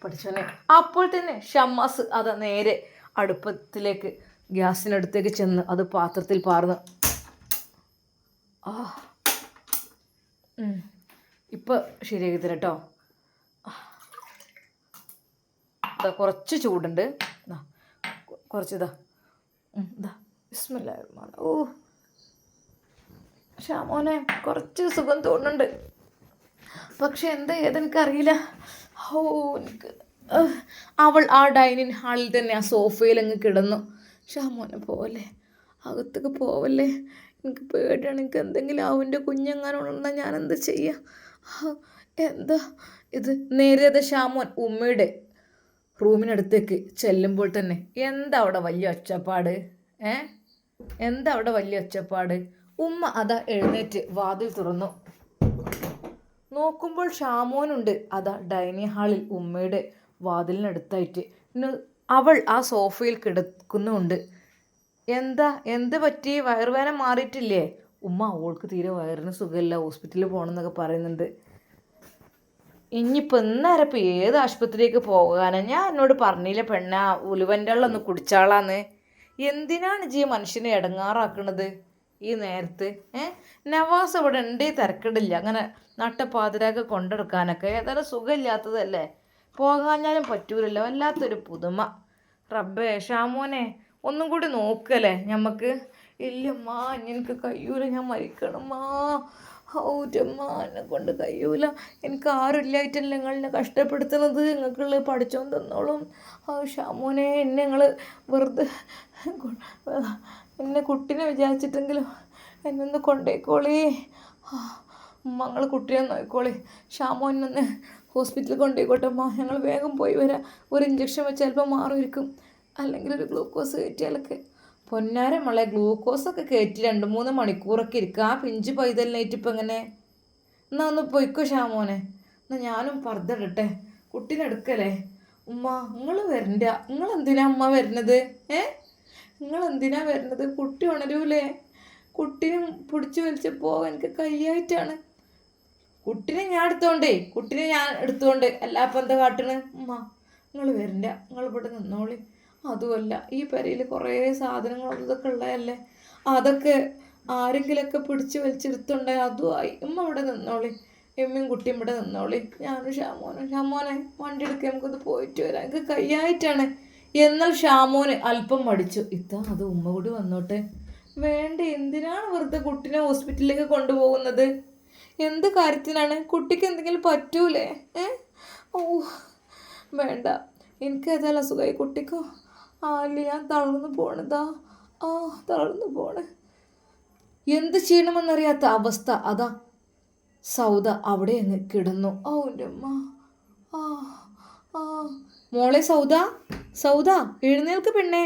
പഠിച്ചോനെ. അപ്പോൾ തന്നെ ഷമ്മാസ് അത് നേരെ അടുപ്പത്തിലേക്ക് ഗ്യാസിനടുത്തേക്ക് ചെന്ന് അത് പാത്രത്തിൽ പാർന്ന്. ഇപ്പം ശരിയാക്കി തരാം കേട്ടോ. കുറച്ച് ചൂടുണ്ട്. കുറച്ചിതാ. ബിസ്മില്ലാ. ഓ ഷാമോനെ, കുറച്ച് സുഖം തോന്നുന്നുണ്ട്. പക്ഷെ എന്താ ഏതെനിക്കറിയില്ല. എനിക്ക് അവൾ ആ ഡൈനിങ് ഹാളിൽ തന്നെ ആ സോഫയിൽ അങ്ങ് കിടന്നു. ഷാമോനെ പോവല്ലേ, അകത്തേക്ക് പോവല്ലേ, എനിക്ക് പേടിയാണ്. എനിക്ക് എന്തെങ്കിലും അവൻ്റെ കുഞ്ഞെങ്ങാനും ഉണർന്നാൽ ഞാൻ എന്താ ചെയ്യുക? എന്താ ഇത്? നേരെ ഷാമോൻ ഉമ്മയുടെ റൂമിനടുത്തേക്ക് ചെല്ലുമ്പോൾ തന്നെ എന്താ അവിടെ വലിയ ഒച്ചപ്പാട്? എന്താ അവിടെ വലിയ ഒച്ചപ്പാട്? ഉമ്മ അതാ എഴുന്നേറ്റ് വാതിൽ തുറന്നു. നോക്കുമ്പോൾ ഷാമോനുണ്ട് അതാ ഡൈനിങ് ഹാളിൽ ഉമ്മയുടെ വാതിലിനടുത്തായിട്ട്. അവൾ ആ സോഫയിൽ കിടക്കുന്നുണ്ട്. എന്ത് പറ്റി? വയറുവേദന മാറിയിട്ടില്ലേ? ഉമ്മ, അവൾക്ക് തീരെ വയറിന് സുഖമില്ല, ഹോസ്പിറ്റലിൽ പോകണമെന്നൊക്കെ പറയുന്നുണ്ട്. ഇനിയിപ്പോൾ ഇന്നേരപ്പോൾ ഏത് ആശുപത്രിയിലേക്ക് പോകാനാ? ഞാൻ എന്നോട് പറഞ്ഞില്ല പെണ്ണ, ഉലുവൻ്റെ വെള്ളം ഒന്ന് കുടിച്ചാളാന്ന്. എന്തിനാണ് ജി മനുഷ്യനെ ഇടങ്ങാറാക്കണത് ഈ നേരത്ത്? നവാസ് അവിടെ ഉണ്ടേ തിരക്കിടില്ല. അങ്ങനെ നട്ടപ്പാതിരാക്കെ കൊണ്ടെടുക്കാനൊക്കെ. ഏതായാലും സുഖമില്ലാത്തതല്ലേ, പോകാഞ്ഞാലും പറ്റൂലല്ലോ. വല്ലാത്തൊരു പുതുമ. റബ്ബേ, ഷാമോനെ ഒന്നും കൂടി നോക്കല്ലേ ഞമ്മക്ക്. ഇല്ലമ്മ, എനിക്ക് കഴിയൂല, ഞാൻ മരിക്കണമ്മാ. ഔറ്റമ്മ, എന്നെ കൊണ്ട് കഴിയൂല. എനിക്ക് ആരുമില്ലായിട്ടല്ല നിങ്ങളെന്നെ കഷ്ടപ്പെടുത്തുന്നത്. നിങ്ങൾക്കുള്ള പഠിച്ചോൻ തന്നോളും. ഷാമോനെ, എന്നെ നിങ്ങൾ വെറുതെ എന്നെ കുട്ടീനെ വിചാരിച്ചിട്ടെങ്കിലും എന്നെ ഒന്ന് കൊണ്ടേക്കോളി. നിങ്ങൾ കുട്ടീനെ നോക്കോളി. ഷാമോനൊന്ന് ഹോസ്പിറ്റലിൽ കൊണ്ടുപോയിക്കോട്ടെ അമ്മ. ഞങ്ങൾ വേഗം പോയി വരാം. ഒരു ഇഞ്ചക്ഷൻ വെച്ച് ചിലപ്പോൾ മാറുമായിരിക്കും, അല്ലെങ്കിൽ ഒരു ഗ്ലൂക്കോസ് കയറ്റിയാലൊക്കെ. പൊന്നാരം മോളെ, ഗ്ലൂക്കോസൊക്കെ കയറ്റി 2-3 മണിക്കൂറൊക്കെ ഇരിക്കുക. ആ പിഞ്ച് പൈതലിനായിട്ട് ഇപ്പം എങ്ങനെ? എന്നാൽ ഒന്ന് പൊയ്ക്കോ ഷാമോനെ. എന്നാൽ ഞാനും പർദ്ദ കുട്ടീനെ എടുക്കല്ലേ. ഉമ്മ, നിങ്ങൾ വരണ്ട. നിങ്ങളെന്തിനാ ഉമ്മ വരുന്നത്? നിങ്ങളെന്തിനാ വരുന്നത്? കുട്ടി ഉണരൂലേ? കുട്ടീനെ പിടിച്ചു വലിച്ചപ്പോൾ എനിക്ക് കയ്യായിട്ടാണ്. കുട്ടീനെ ഞാൻ എടുത്തോണ്ട് അല്ല അപ്പം എന്താ കാട്ടണ്? ഉമ്മ, നിങ്ങൾ വരണ്ട. നിങ്ങൾ ഇവിടെ നിന്നോളി. അതുമല്ല, ഈ പെരയിൽ കുറേ സാധനങ്ങളും ഇതൊക്കെ ഉള്ളതല്ലേ, അതൊക്കെ ആരെങ്കിലൊക്കെ പിടിച്ച് വലിച്ചെടുത്തുണ്ടായി അതുമായി. ഉമ്മ ഇവിടെ നിന്നോളി. എമ്മയും കുട്ടിയും ഇവിടെ നിന്നോളി. ഞാനും ഷാമോനെ വണ്ടി എടുക്കുക, നമുക്കൊന്ന് പോയിട്ട് വരാം, എനിക്ക് കയ്യായിട്ടാണ്. എന്നാൽ ഷാമോന് അല്പം മടിച്ചു. അത് ഉമ്മ കൂടി വന്നോട്ടെ. വേണ്ട, എന്തിനാണ് വെറുതെ കുട്ടീനെ ഹോസ്പിറ്റലിലേക്ക് കൊണ്ടുപോകുന്നത്? എന്ത് കാര്യത്തിനാണ്? കുട്ടിക്ക് എന്തെങ്കിലും പറ്റൂലേ? ഓ വേണ്ട, എനിക്ക് ഏതായാലും അസുഖമായി. കുട്ടിക്കോ? അല്ല, ഞാൻ തളർന്നു പോണേ. എന്ത് ചെയ്യണമെന്നറിയാത്ത അവസ്ഥ. അതാ സൗദ അവിടെ അങ്ങ് കിടന്നു. എൻ്റെ അമ്മ. മോളെ സൗദ എഴുന്നേൽക്ക് പെണ്ണേ.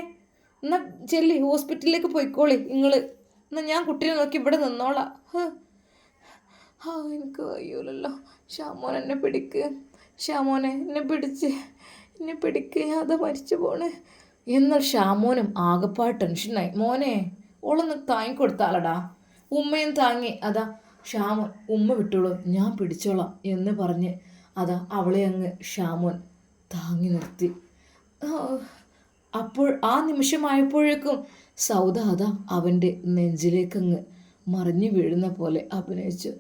എന്നാ ചെല്ലി ഹോസ്പിറ്റലിലേക്ക് പോയിക്കോളി എന്നാ ഞാൻ കുട്ടീനെ നോക്കി ഇവിടെ നിന്നോളാം. എനിക്ക് കഴിയൂലല്ലോ. ഷാമോനെ എന്നെ പിടിക്ക്. ഷാമോനെ എന്നെ പിടിക്ക്, ഞാൻ അത് മരിച്ചു പോണേ. എന്നാൽ ഷാമോനും ആകെപ്പാട് ടെൻഷനായി. മോനെ, ഓളൊന്ന് താങ്ങിക്കൊടുത്താലടാ. ഉമ്മയും താങ്ങി. ഷാമോൻ, ഉമ്മ വിട്ടോളൂ, ഞാൻ പിടിച്ചോളാം എന്ന് പറഞ്ഞ് അവളെ അങ്ങ് ഷാമോൻ താങ്ങി നിർത്തി. അപ്പോൾ ആ നിമിഷമായപ്പോഴേക്കും സൗദ അവൻ്റെ നെഞ്ചിലേക്കങ്ങ് മറിഞ്ഞു വീഴുന്ന പോലെ അഭിനയിച്ചു.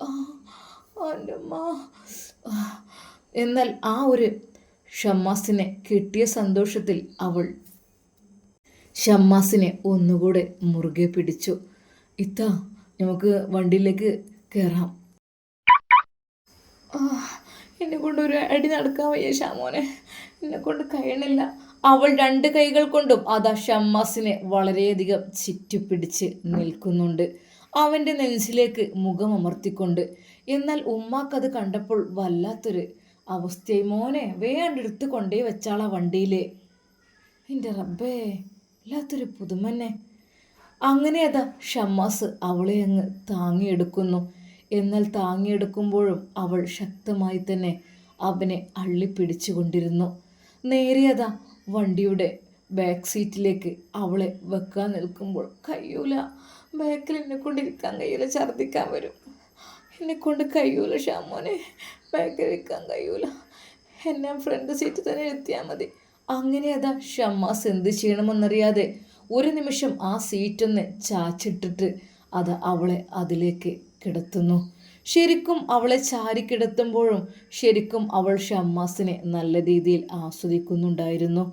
എൻ്റെ അമ്മ. എന്നാൽ ആ ഒരു ഷമ്മാസിനെ കിട്ടിയ സന്തോഷത്തിൽ അവൾ ഷമ്മാസിനെ ഒന്നുകൂടെ മുറുകെ പിടിച്ചു. നമുക്ക് വണ്ടിയിലേക്ക് കയറാം. എന്നെ കൊണ്ട് ഒരു അടി നടക്കാൻ വയ്യ ഷാമോനെ, എന്നെ കൊണ്ട് കഴിയണില്ല. അവൾ 2 കൈകൾ കൊണ്ടും ഷമ്മാസിനെ വളരെയധികം ചുറ്റിപ്പിടിച്ച് നിൽക്കുന്നുണ്ട്, അവൻ്റെ നെഞ്ചിലേക്ക് മുഖമമർത്തിക്കൊണ്ട്. എന്നാൽ ഉമ്മാക്കത് കണ്ടപ്പോൾ വല്ലാത്തൊരു അവസ്ഥയായി. മോനെ, വേണ്ടെടുത്ത് കൊണ്ടേ വെച്ചാളാ വണ്ടിയിൽ. എൻ്റെ റബ്ബേ, വല്ലാത്തൊരു പുതുമന്നെ. അങ്ങനെ ഷമ്മാസ് അവളെ അങ്ങ് താങ്ങിയെടുക്കുന്നു. എന്നാൽ താങ്ങിയെടുക്കുമ്പോഴും അവൾ ശക്തമായി തന്നെ അവനെ അള്ളിപ്പിടിച്ചു കൊണ്ടിരുന്നു. നേരെ വണ്ടിയുടെ ബാക്ക് സീറ്റിലേക്ക് അവളെ വെക്കാൻ നിൽക്കുമ്പോൾ കഴിയൂല, ബാക്കിൽ എന്നെക്കൊണ്ടിരിക്കാൻ കഴിയൂല, ഛർദ്ദിക്കാൻ വരും. എന്നെക്കൊണ്ട് കഴിയൂല ഷാമോനെ, ബാക്കിൽ ഇരിക്കാൻ കഴിയൂല, എന്നെ ഫ്രണ്ട് സീറ്റിൽ തന്നെ എത്തിയാൽ മതി. അങ്ങനെ ഷമ്മാസ് എന്ത് ചെയ്യണമെന്നറിയാതെ ഒരു നിമിഷം ആ സീറ്റൊന്ന് ചാച്ചിട്ടിട്ട് അവളെ അതിലേക്ക് കിടത്തുന്നു. ശരിക്കും അവളെ ചാരി കിടത്തുമ്പോഴും ശരിക്കും അവൾ ഷമ്മാസിനെ നല്ല രീതിയിൽ ആസ്വദിക്കുന്നുണ്ടായിരുന്നു.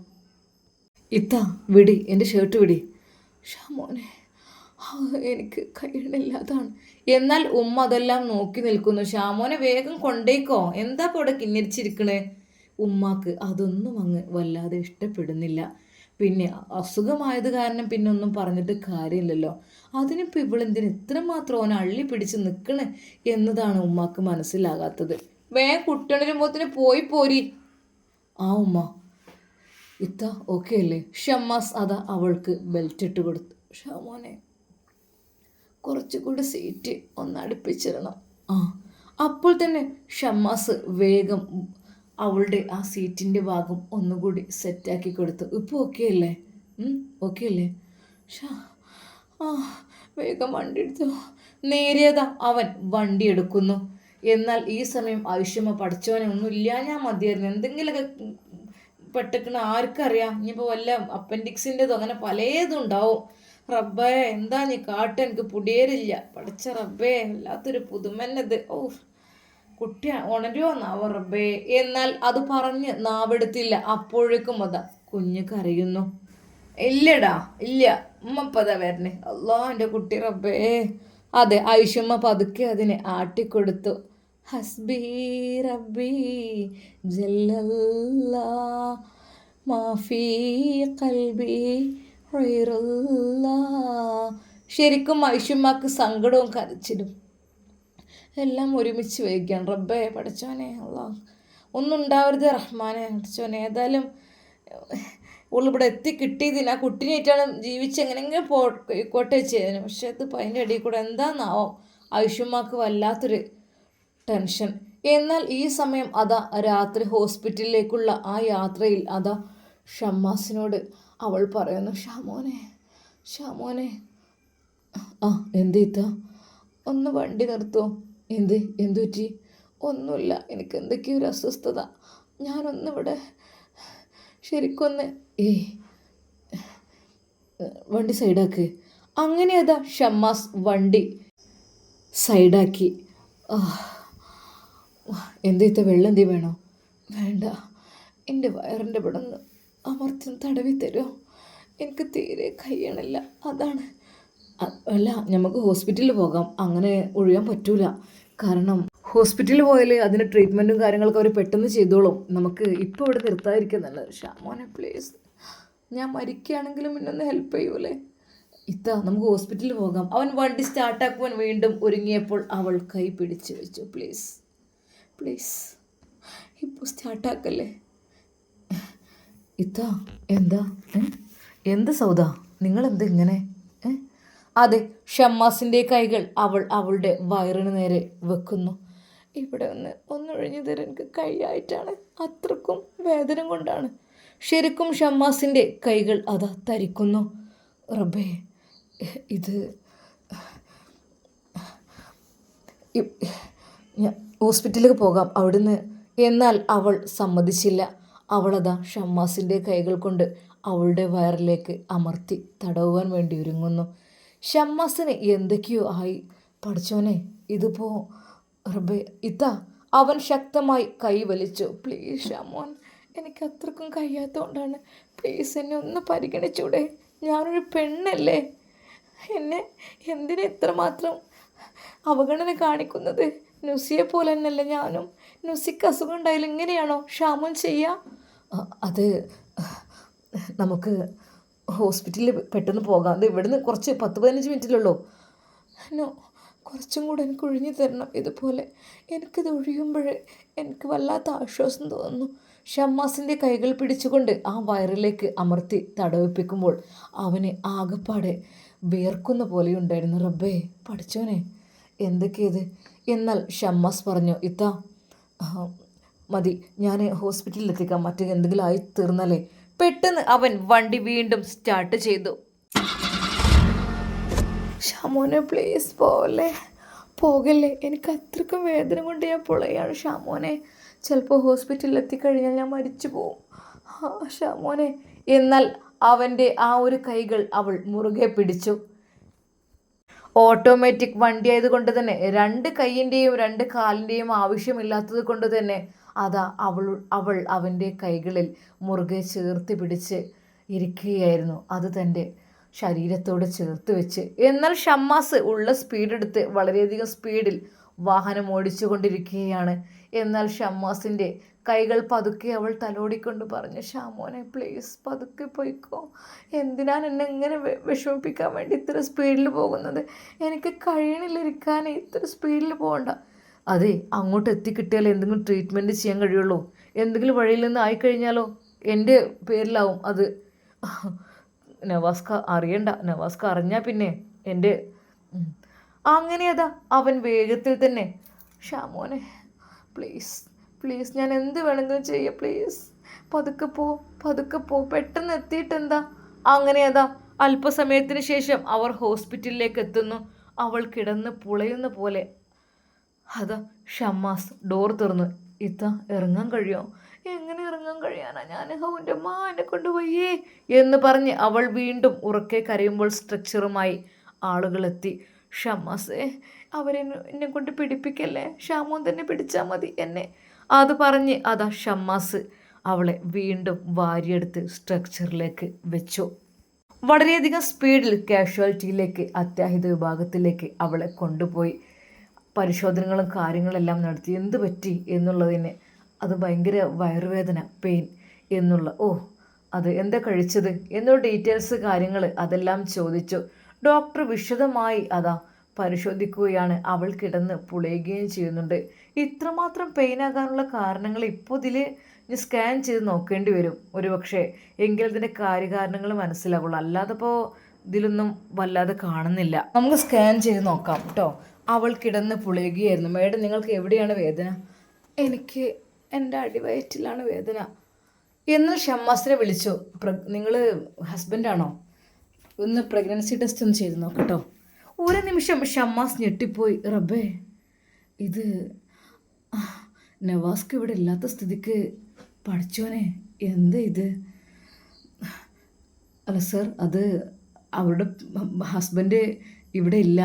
വിടി, എൻ്റെ ഷർട്ട് വിടി. ഷാമോനെ, എനിക്ക് കഴിയണില്ല, അതാണ്. എന്നാൽ ഉമ്മ അതെല്ലാം നോക്കി നിൽക്കുന്നു. ഷാമോനെ വേഗം കൊണ്ടേക്കോ, എന്താ ഇപ്പോൾ ഇവിടെ കിന്നിരിച്ചിരിക്കണേ? ഉമ്മാക്ക് അതൊന്നും അങ്ങ് വല്ലാതെ ഇഷ്ടപ്പെടുന്നില്ല. പിന്നെ അസുഖമായത് കാരണം പിന്നെ ഒന്നും പറഞ്ഞിട്ട് കാര്യമില്ലല്ലോ. അതിനിപ്പോൾ ഇവളെന്തിന് ഇത്രമാത്രം ഓനെ അള്ളി പിടിച്ച് നിൽക്കണേ എന്നതാണ് ഉമ്മാക്ക് മനസ്സിലാകാത്തത്. വേഗം കുട്ടികളുമ്പോത്തിന് പോരി. ഉമ്മ. ഓക്കെ അല്ലേ? ഷമ്മാസ് അവൾക്ക് ബെൽറ്റ് ഇട്ട് കൊടുത്തു. ഷാമോനെ, കുറച്ചുകൂടി സീറ്റ് ഒന്ന് അടുപ്പിച്ചിരണം. അപ്പോൾ തന്നെ ഷമ്മാസ് വേഗം അവളുടെ ആ സീറ്റിൻ്റെ ഭാഗം ഒന്നുകൂടി സെറ്റാക്കി കൊടുത്തു. ഇപ്പോൾ ഓക്കെ അല്ലേ? ഓക്കെ അല്ലേ? വേഗം വണ്ടി എടുത്തു. നേരിയതാ അവൻ വണ്ടി എടുക്കുന്നു. എന്നാൽ ഈ സമയം ആയുഷ്യമ പഠിച്ചവനെ ഒന്നുമില്ല, ഞാൻ മതിയായിരുന്നു, എന്തെങ്കിലുമൊക്കെ പെട്ടെന്ന് ആർക്കറിയാം, ഇനിയിപ്പോൾ വല്ല അപ്പൻഡിക്സിൻ്റെതോ അങ്ങനെ പലതും ഉണ്ടാവും. റബ്ബേ, എന്താ നീ കാട്ട്, എനിക്ക് പുടിയേരില്ല. പഠിച്ച റബ്ബേ, വല്ലാത്തൊരു പുതുമന്നത്. കുട്ടി ഉണരുമോ നാവോ റബ്ബേ. എന്നാൽ അത് പറഞ്ഞ് നാവെടുത്തില്ല. അപ്പോഴേക്കും കുഞ്ഞ് കരയുന്നു. ഇല്ലടാ, ഇല്ല, ഉമ്മപ്പതാ വരണേ. അല്ലോ എൻ്റെ കുട്ടി റബ്ബേ. അതെ, ആയിഷമ്മ പതുക്കെ അതിനെ ആട്ടിക്കൊടുത്തു. ഹസ്ബി റബ്ബി ജല്ലല്ലാ മാഫി കൽബി ഖൈറുല്ലാ. ശരിക്കും ആയിഷമ്മക്ക് സങ്കടവും കരച്ചിലും എല്ലാം ഒരുമിച്ച് വയ്ക്കുകയാണ്. റബ്ബേ പഠിച്ചോനെ, അള്ളാ ഒന്നും ഉണ്ടാവരുത് റഹ്മാനെ പഠിച്ചോനെ. ഏതായാലും ഓളിവിടെ എത്തി കിട്ടിയതിന് ആ കുട്ടീനായിട്ടാണ് ജീവിച്ച് എങ്ങനെയെങ്കിലും കോട്ടെ ചെയ്തതിന്. പക്ഷെ ഇത് അതിൻ്റെ ഇടയിൽ കൂടെ എന്താണെന്നാവും ആയിഷുമാക്ക് വല്ലാത്തൊരു ടെൻഷൻ. എന്നാൽ ഈ സമയം അതാ രാത്രി ഹോസ്പിറ്റലിലേക്കുള്ള ആ യാത്രയിൽ അതാ ഷമ്മാസിനോട് അവൾ പറയുന്നു, ഷാമോനെ ഷാമോനെ. ആ എന്തേത്ത, ഒന്ന് വണ്ടി നിർത്തുമോ? എന്തു പറ്റി? ഒന്നുമില്ല, എനിക്ക് എന്തൊക്കെയോ ഒരു അസ്വസ്ഥത. ഞാനൊന്നിവിടെ ശരിക്കൊന്ന് വണ്ടി സൈഡാക്ക്. അങ്ങനെ അതാ ഷമ്മാസ് വണ്ടി സൈഡാക്കി. എന്തേത്ത, വെള്ളം എന്തി വേണോ? വേണ്ട, എൻ്റെ വയറിൻ്റെ ഇവിടെ നിന്ന് അമർത്തി തടവി തരുമോ? എനിക്ക് തീരെ കഴിയണില്ല, അതാണ്. അല്ല, നമുക്ക് ഹോസ്പിറ്റലിൽ പോകാം. അങ്ങനെ ഒഴിയാൻ പറ്റൂല, കാരണം ഹോസ്പിറ്റലിൽ പോയാൽ അതിന് ട്രീറ്റ്മെൻറ്റും കാര്യങ്ങളൊക്കെ അവർ പെട്ടെന്ന് ചെയ്തോളും. നമുക്ക് ഇപ്പോൾ ഇവിടെ നിർത്താതിരിക്കുക നല്ലത്. ഷാമോനെ പ്ലീസ്, ഞാൻ മരിക്കുകയാണെങ്കിലും പിന്നൊന്ന് ഹെൽപ്പ് ചെയ്യൂലേ? നമുക്ക് ഹോസ്പിറ്റലിൽ പോകാം. അവൻ വണ്ടി സ്റ്റാർട്ടാക്കുവാൻ വീണ്ടും ഒരുങ്ങിയപ്പോൾ അവൾ കൈ പിടിച്ച് വെച്ചു. പ്ലീസ് പ്ലീസ്, ഇപ്പോൾ സ്റ്റാർട്ടാക്കല്ലേ. എന്താ എന്ത് സൗദ, നിങ്ങളെന്ത് ഇങ്ങനെ? അതെ, ഷമ്മാസിൻ്റെ കൈകൾ അവൾ അവളുടെ വയറിന് നേരെ വെക്കുന്നു. ഇവിടെ ഒന്നൊഴിഞ്ഞു തരാൻ എനിക്ക് കഴിയായിട്ടാണ്, അത്രക്കും വേദന കൊണ്ടാണ്. ശരിക്കും ഷമ്മാസിൻ്റെ കൈകൾ അതാ തരിക്കുന്നു. റബ്ബേ, ഇത് ഹോസ്പിറ്റലിലേക്ക് പോകാം അവിടുന്ന്. എന്നാൽ അവൾ സമ്മതിച്ചില്ല. അവളതാ ഷമ്മാസിൻ്റെ കൈകൾ കൊണ്ട് അവളുടെ വയറിലേക്ക് അമർത്തി തടവുവാൻ വേണ്ടി ഒരുങ്ങുന്നു. ഷമ്മാസിന് എന്തൊക്കെയോ ആയി. പഠിച്ചോനെ, ഇതിപ്പോൾ റബ്ബേ. അവൻ ശക്തമായി കൈ വലിച്ചു. പ്ലീസ് ഷമോൻ, എനിക്ക് അത്രക്കും കഴിയാത്തതുകൊണ്ടാണ്. പ്ലീസ് എന്നെ ഒന്ന് പരിഗണിച്ചൂടെ? ഞാനൊരു പെണ്ണല്ലേ? എന്നെ എന്തിനാ ഇത്രമാത്രം അവഗണന കാണിക്കുന്നത്? നുസിയെ പോലെ തന്നെയല്ല ഞാനും. നുസിക്ക് അസുഖം ഉണ്ടായാലും ഇങ്ങനെയാണോ ഷാമോൻ ചെയ്യുക? അത് നമുക്ക് ഹോസ്പിറ്റലിൽ പെട്ടെന്ന് പോകാം. അത് ഇവിടുന്ന് കുറച്ച് 10-15 മിനിറ്റിലുള്ളൂ. കുറച്ചും കൂടെ എനിക്ക് ഒഴിഞ്ഞു തരണം. ഇതുപോലെ എനിക്കിത് ഒഴിയുമ്പോൾ എനിക്ക് വല്ലാത്ത ആശ്വാസം തോന്നുന്നു. ഷമ്മാസിൻ്റെ കൈകൾ പിടിച്ചുകൊണ്ട് ആ വയറിലേക്ക് അമർത്തി തടവിപ്പിക്കുമ്പോൾ അവന് ആകെപ്പാടെ വിയർക്കുന്ന പോലെയുണ്ടായിരുന്നു. റബ്ബേ പഠിച്ചോനെ, എന്തൊക്കെയത്? എന്നാൽ ഷമ്മാസ് പറഞ്ഞു, മതി, ഞാൻ ഹോസ്പിറ്റലിൽ എത്തിക്കാം, മറ്റേ എന്തെങ്കിലും ആയി തീർന്നാലേ. പെട്ടെന്ന് അവൻ വണ്ടി വീണ്ടും സ്റ്റാർട്ട് ചെയ്തു. ഷാമോനെ പ്ലീസ് പോകല്ലേ, എനിക്ക് അത്രക്കും വേദന കൊണ്ട് ഞാൻ പൊളയാണ് ഷാമോനെ. ചിലപ്പോൾ ഹോസ്പിറ്റലിൽ എത്തിക്കഴിഞ്ഞാൽ ഞാൻ മരിച്ചു പോവും ഷാമോനെ. എന്നാൽ അവൻ്റെ ആ ഒരു കൈകൾ അവൾ മുറുകെ പിടിച്ചു. ഓട്ടോമാറ്റിക് വണ്ടി ആയതുകൊണ്ട് തന്നെ 2 കൈയിൻ്റെയും 2 കാലിൻ്റെയും ആവശ്യമില്ലാത്തത് കൊണ്ട് തന്നെ അതാ അവൾ അവൻ്റെ കൈകളിൽ മുറുകെ ചേർത്ത് പിടിച്ച് ഇരിക്കുകയായിരുന്നു. അത് തൻ്റെ ശരീരത്തോട് ചേർത്ത് വെച്ച്. എന്നാൽ ഷമ്മാസ് ഉള്ള സ്പീഡെടുത്ത് വളരെയധികം സ്പീഡിൽ വാഹനം ഓടിച്ചു കൊണ്ടിരിക്കുകയാണ്. എന്നാൽ ഷമ്മാസിൻ്റെ കൈകൾ പതുക്കെ അവൾ തലോടിക്കൊണ്ട് പറഞ്ഞു, ഷാമോനെ പ്ലീസ് പതുക്കെ പോയിക്കോ. എന്തിനാണ് എന്നെ ഇങ്ങനെ വിഷമിപ്പിക്കാൻ വേണ്ടി ഇത്ര സ്പീഡിൽ പോകുന്നത്? എനിക്ക് കഴിയണില്ലിരിക്കാൻ, ഇത്ര സ്പീഡിൽ പോകണ്ട. അതെ, അങ്ങോട്ട് എത്തിക്കിട്ടിയാൽ എന്തെങ്കിലും ട്രീറ്റ്മെൻറ്റ് ചെയ്യാൻ കഴിയുള്ളൂ. എന്തെങ്കിലും വഴിയിൽ നിന്ന് ആയിക്കഴിഞ്ഞാലോ എൻ്റെ പേരിലാവും അത്. നവാസ്ക അറിയണ്ട, നവാസ്ക അറിഞ്ഞാൽ പിന്നെ എൻ്റെ. അങ്ങനെ അതാ അവൻ വേഗത്തിൽ തന്നെ, ഷാമോനെ പ്ലീസ് ഞാൻ എന്ത് വേണമെങ്കിലും ചെയ്യാം, പ്ലീസ് പതുക്കെ പോ, പെട്ടെന്ന് എത്തിയിട്ടെന്താ. അങ്ങനെ അതാ അല്പസമയത്തിന് ശേഷം അവർ ഹോസ്പിറ്റലിലേക്ക് എത്തുന്നു. അവൾ കിടന്ന് പുളയുന്ന പോലെ. അതാ ഷമ്മാസ് ഡോർ തുറന്നു. ഇറങ്ങാൻ കഴിയുമോ? എങ്ങനെ ഇറങ്ങാൻ കഴിയാനാ? ഞാൻ എൻ്റെ അമ്മ എന്നെ കൊണ്ടുപോയേ എന്ന് പറഞ്ഞ് അവൾ വീണ്ടും ഉറക്കെ കരയുമ്പോൾ സ്ട്രെച്ചറുമായി ആളുകളെത്തി. ഷമ്മാസേ, എന്നെ കൊണ്ട് പിടിപ്പിക്കല്ലേ, ഷാമോൻ തന്നെ പിടിച്ചാൽ മതി എന്നെ. അത് പറഞ്ഞ് അതാ ഷമ്മാസ് അവളെ വീണ്ടും വാരിയെടുത്ത് സ്ട്രെച്ചറിലേക്ക് വെച്ചു. വളരെയധികം സ്പീഡിൽ കാഷ്വാലിറ്റിയിലേക്ക് അത്യാഹിത വിഭാഗത്തിലേക്ക് അവളെ കൊണ്ടുപോയി പരിശോധനകളും കാര്യങ്ങളെല്ലാം നടത്തി. എന്ത് പറ്റി എന്നുള്ളതിന് അത് ഭയങ്കര വയറുവേദന, പെയിൻ എന്നുള്ള അത് എന്താ കഴിച്ചത് എന്നുള്ള ഡീറ്റെയിൽസ് കാര്യങ്ങൾ അതെല്ലാം ചോദിച്ചു. ഡോക്ടർ വിശദമായി പരിശോധിക്കുകയാണ്. അവൾ കിടന്ന് പുളയുകയും ചെയ്യുന്നുണ്ട്. ഇത്രമാത്രം പെയിനാകാനുള്ള കാരണങ്ങൾ ഇപ്പോൾ ഇതിൽ സ്കാൻ ചെയ്ത് നോക്കേണ്ടി വരും ഒരു പക്ഷേ, എങ്കിൽ ഇതിൻ്റെ കാര്യകാരണങ്ങൾ മനസ്സിലാവുള്ളൂ. അല്ലാതെ ഇപ്പോൾ ഇതിലൊന്നും വല്ലാതെ കാണുന്നില്ല. നമുക്ക് സ്കാൻ ചെയ്ത് നോക്കാം കേട്ടോ. അവൾ കിടന്ന് പുളയുകയായിരുന്നു. മേഡം, നിങ്ങൾക്ക് എവിടെയാണ് വേദന? എനിക്ക് എൻ്റെ അടിവയറ്റിലാണ് വേദന. എന്ന് ഷമ്മാസിനെ വിളിച്ചു. നിങ്ങൾ ഹസ്ബൻഡാണോ? ഒന്ന് പ്രഗ്നൻസി ടെസ്റ്റ് ഒന്ന് ചെയ്ത് നോക്കട്ടോ. ഒരു നിമിഷം ഷമ്മാസ് ഞെട്ടിപ്പോയി. റബ്ബേ, ഇത് നവാസ്ക്ക് ഇവിടെ ഇല്ലാത്ത സ്ഥിതിക്ക് പഠിച്ചോനെ എന്താ ഇത്? അല്ല സർ, അത് അവരുടെ ഹസ്ബൻഡ് ഇവിടെ ഇല്ല.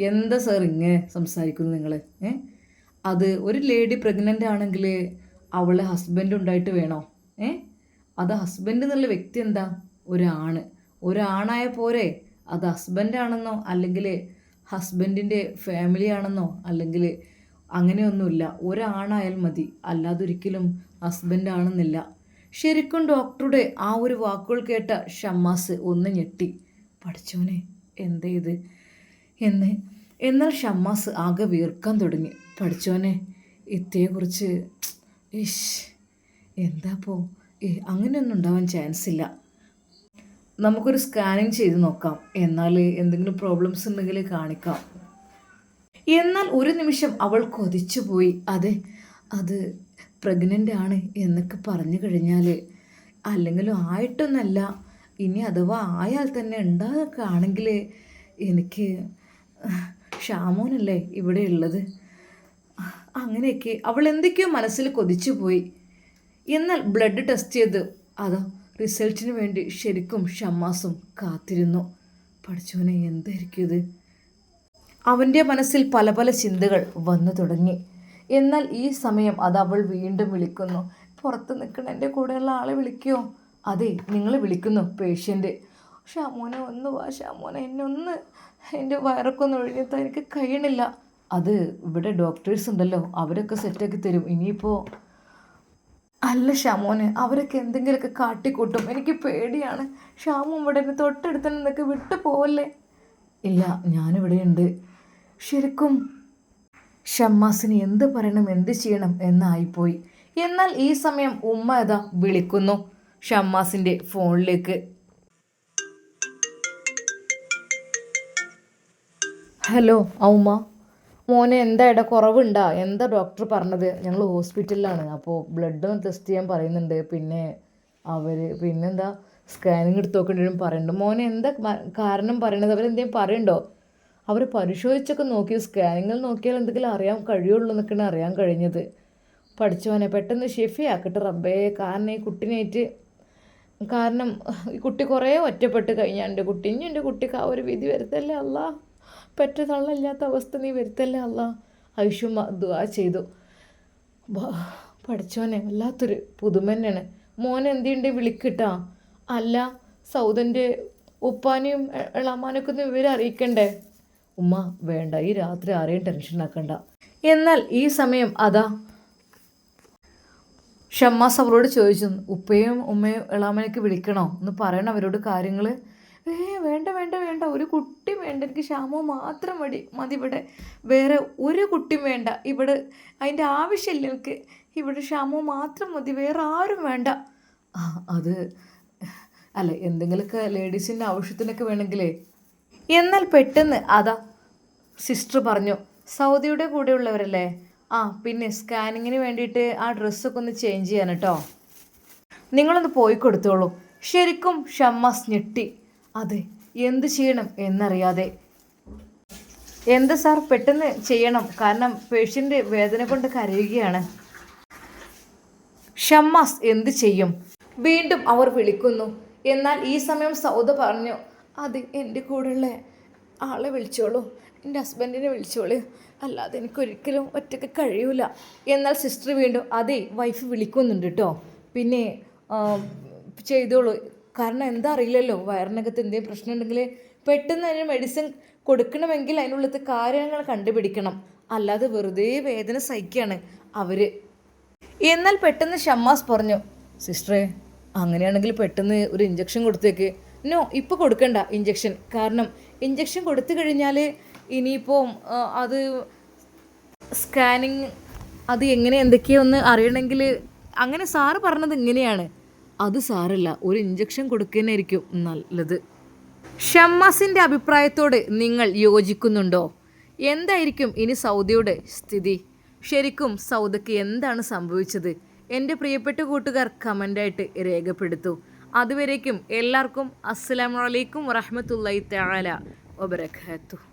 എന്താ സർ ഇങ്ങനെ സംസാരിക്കുന്നു നിങ്ങൾ? അത് ഒരു ലേഡി പ്രഗ്നൻ്റ് ആണെങ്കിൽ അവളെ ഹസ്ബൻഡ് ഉണ്ടായിട്ട് വേണോ? അത് ഹസ്ബൻഡ് എന്നുള്ള വ്യക്തി എന്താ? ഒരാണായ പോരെ? അത് ഹസ്ബൻഡാണെന്നോ അല്ലെങ്കിൽ ഹസ്ബൻഡിൻ്റെ ഫാമിലി ആണെന്നോ അല്ലെങ്കിൽ അങ്ങനെയൊന്നുമില്ല. ഒരാണായാൽ മതി, അല്ലാതൊരിക്കലും ഹസ്ബൻഡ് ആണെന്നില്ല. ശരിക്കും ഡോക്ടറുടെ ആ ഒരു വാക്കുകൾ കേട്ട ഷമ്മാസ് ഒന്ന് ഞെട്ടി. പഠിച്ചോനെ എന്താ ഇത് എന്ന്. എന്നാൽ ഷമ്മാസ് ആകെ വീർക്കാൻ തുടങ്ങി. പഠിച്ചോനെ, ഇതേക്കുറിച്ച് എന്താപ്പോ അങ്ങനെയൊന്നും ഉണ്ടാവാൻ ചാൻസ് ഇല്ല. നമുക്കൊരു സ്കാനിങ് ചെയ്ത് നോക്കാം, എന്നാൽ എന്തെങ്കിലും പ്രോബ്ലംസ് ഉണ്ടെങ്കിൽ കാണിക്കാം. എന്നാൽ ഒരു നിമിഷം അവൾ കൊതിച്ചു പോയി. അതെ, അത് പ്രഗ്നൻ്റ് ആണ് എന്നൊക്കെ പറഞ്ഞു കഴിഞ്ഞാൽ, അല്ലെങ്കിലും ആയിട്ടൊന്നല്ല, ഇനി അഥവാ ആയാൽ തന്നെ ഉണ്ടാതൊക്കെ ആണെങ്കിൽ എനിക്ക് ഷാമോനല്ലേ ഇവിടെ ഉള്ളത്. അങ്ങനെയൊക്കെ അവൾ എന്തൊക്കെയോ മനസ്സിൽ കൊതിച്ചു പോയി. എന്നാൽ ബ്ലഡ് ടെസ്റ്റ് ചെയ്ത് റിസൾട്ടിന് വേണ്ടി ശരിക്കും ഷമ്മാസും കാത്തിരുന്നു. പഠിച്ചോനെ എന്തായിരിക്കും ഇത്? അവൻ്റെ മനസ്സിൽ പല പല ചിന്തകൾ വന്നു തുടങ്ങി. എന്നാൽ ഈ സമയം അവൾ വീണ്ടും വിളിക്കുന്നു. പുറത്ത് നിൽക്കുന്ന എൻ്റെ കൂടെയുള്ള ആളെ വിളിക്കുമോ? അതെ, നിങ്ങൾ വിളിക്കുന്നു. പേഷ്യൻ്റ്. ഷാമോനെ ഒന്ന് വാ, ഷാമോനെ എന്നെ ഒന്ന്, എൻ്റെ വയറൊക്കെ ഒന്ന് ഒഴിഞ്ഞെത്താൻ എനിക്ക് കഴിയണില്ല. അത് ഇവിടെ ഡോക്ടേഴ്സ് ഉണ്ടല്ലോ, അവരൊക്കെ സെറ്റാക്കി തരും. ഇനിയിപ്പോൾ അല്ല ഷാമോനെ, അവരൊക്കെ എന്തെങ്കിലുമൊക്കെ കാട്ടിക്കൂട്ടും, എനിക്ക് പേടിയാണ്. ഷാമു ഇവിടെ തൊട്ടടുത്ത് നിന്നൊക്കെ വിട്ടു പോവല്ലേ? ഇല്ല, ഞാനിവിടെയുണ്ട്. ശരിക്കും ഷമ്മാസിന് എന്ത് പറയണം എന്ത് ചെയ്യണം എന്നായിപ്പോയി. എന്നാൽ ഈ സമയം ഉമ്മ വിളിക്കുന്നു ഷമ്മാസിൻ്റെ ഫോണിലേക്ക്. ഹലോ ഉമ്മ, മോനെ എന്താ കുറവുണ്ടാ? എന്താ ഡോക്ടർ പറഞ്ഞത്? ഞങ്ങൾ ഹോസ്പിറ്റലിലാണ്, അപ്പോൾ ബ്ലഡ് ഒന്ന് ടെസ്റ്റ് ചെയ്യാൻ പറയുന്നുണ്ട്. പിന്നെന്താ സ്കാനിങ് എടുത്ത് നോക്കേണ്ടി വരും പറയുന്നുണ്ട്. മോനെ എന്താ കാരണം പറയണത്? അവരെന്തെങ്കിലും പറയണ്ടോ? അവർ പരിശോധിച്ചൊക്കെ നോക്കി, സ്കാനിങ്ങിൽ നോക്കിയാൽ എന്തെങ്കിലും അറിയാൻ കഴിയുള്ളൂ എന്നൊക്കെയാണ് അറിയാൻ കഴിഞ്ഞത്. പഠിച്ചവനെ പെട്ടെന്ന് ഷെഫിയാക്കട്ടെ റബ്ബേ. കാരണം ഈ കുട്ടീനായിട്ട്, കാരണം ഈ കുട്ടി കുറേ ഒറ്റപ്പെട്ട് കഴിഞ്ഞാൽ എൻ്റെ കുട്ടി, ഇനി എൻ്റെ കുട്ടിക്ക് ആ ഒരു വിധി വരുത്തല്ലേ അല്ലാ. പെറ്റ തള്ളയില്ലാത്ത അവസ്ഥ നീ വരുത്തല്ലേ അല്ലാ. ഐഷുമ്മ ദുആ ചെയ്തു. പഠിച്ചോനെ വല്ലാത്തൊരു പുതുമ തന്നെയാണ്. മോനെ എന്തുണ്ട് വിളിക്കിട്ടാ? അല്ല, സൗദൻ്റെ ഉപ്പാനെയും എളാമാനൊക്കെ ഒന്ന് വിവരം അറിയിക്കണ്ടേ? ഉമ്മ വേണ്ട, ഈ രാത്രി ആരെയും ടെൻഷൻ ആക്കണ്ട. എന്നാൽ ഈ സമയം ഷമ്മാസ് അവരോട് ചോദിച്ചു, ഉപ്പയും ഉമ്മയും എളാമനൊക്കെ വിളിക്കണോ എന്ന് പറയണം അവരോട് കാര്യങ്ങൾ. വേണ്ട വേണ്ട വേണ്ട, ഒരു കുട്ടിയും വേണ്ട, എനിക്ക് ഷാമോ മാത്രം മതി ഇവിടെ, വേറെ ഒരു കുട്ടിയും വേണ്ട ഇവിടെ, അതിൻ്റെ ആവശ്യമില്ല എനിക്ക്, ഇവിടെ ഷാമോ മാത്രം മതി, വേറെ ആരും വേണ്ട. അത് അല്ല, എന്തെങ്കിലുമൊക്കെ ലേഡീസിൻ്റെ ആവശ്യത്തിനൊക്കെ വേണമെങ്കിലേ. എന്നാൽ പെട്ടെന്ന് സിസ്റ്റർ പറഞ്ഞു, സൗദിയുടെ കൂടെയുള്ളവരല്ലേ? പിന്നെ സ്കാനിങ്ങിന് വേണ്ടിയിട്ട് ആ ഡ്രസ്സൊക്കെ ഒന്ന് ചേഞ്ച് ചെയ്യാൻ കേട്ടോ, നിങ്ങളൊന്ന് പോയി കൊടുത്തോളൂ. ശരിക്കും ഷമ്മാസ് ഞെട്ടി. അതെ, എന്ത് ചെയ്യണം എന്നറിയാതെ. എന്താ സാർ, പെട്ടെന്ന് ചെയ്യണം, കാരണം പേഷ്യൻ്റ് വേദന കൊണ്ട് കരയുകയാണ്. ഷമ്മാസ് എന്ത് ചെയ്യും? വീണ്ടും അവർ വിളിക്കുന്നു. എന്നാൽ ഈ സമയം സൗദ പറഞ്ഞു, അത് എൻ്റെ കൂടെയുള്ള ആളെ വിളിച്ചോളൂ, എൻ്റെ ഹസ്ബൻഡിനെ വിളിച്ചോളൂ, അല്ലാതെ എനിക്കൊരിക്കലും ഒറ്റയ്ക്ക് കഴിയൂല. എന്നാൽ സിസ്റ്റർ വീണ്ടും, അതെ വൈഫ് വിളിക്കുന്നുണ്ട് കേട്ടോ, പിന്നെ ചെയ്തോളൂ, കാരണം എന്താ അറിയില്ലല്ലോ, വയറിനകത്ത് എന്തെങ്കിലും പ്രശ്നം ഉണ്ടെങ്കിൽ പെട്ടെന്ന് അതിന് മെഡിസിൻ കൊടുക്കണമെങ്കിൽ അതിനുള്ളത്തെ കാര്യങ്ങൾ കണ്ടുപിടിക്കണം. അല്ലാതെ വെറുതെ വേദന സഹിക്കുകയാണ് അവർ. എന്നാൽ പെട്ടെന്ന് ഷമ്മാസ് പറഞ്ഞു, സിസ്റ്ററെ അങ്ങനെയാണെങ്കിൽ പെട്ടെന്ന് ഒരു ഇഞ്ചക്ഷൻ കൊടുത്തേക്ക്. നോ, ഇപ്പോൾ കൊടുക്കണ്ട ഇഞ്ചക്ഷൻ. കാരണം ഇഞ്ചക്ഷൻ കൊടുത്തു കഴിഞ്ഞാൽ ഇനിയിപ്പോൾ അത് സ്കാനിങ് അത് എങ്ങനെ എന്തൊക്കെയൊന്ന് അറിയണമെങ്കിൽ അങ്ങനെ സാറ് പറഞ്ഞത് ഇങ്ങനെയാണ്. അത് സാരല്ല, ഒരു ഇഞ്ചക്ഷൻ കൊടുക്കുന്നതായിരിക്കും നല്ലത്. ഷമ്മാസിൻ്റെ അഭിപ്രായത്തോട് നിങ്ങൾ യോജിക്കുന്നുണ്ടോ? എന്തായിരിക്കും ഇനി സൗദയുടെ സ്ഥിതി? ശരിക്കും സൗദയ്ക്ക് എന്താണ് സംഭവിച്ചത്? എൻ്റെ പ്രിയപ്പെട്ട കൂട്ടുകാർ കമൻ്റായിട്ട് രേഖപ്പെടുത്തൂ. അതുവരേക്കും എല്ലാവർക്കും അസ്സലാമു അലൈക്കും വറഹ്മത്തുള്ളാഹി തആല വബറകാതുഹു.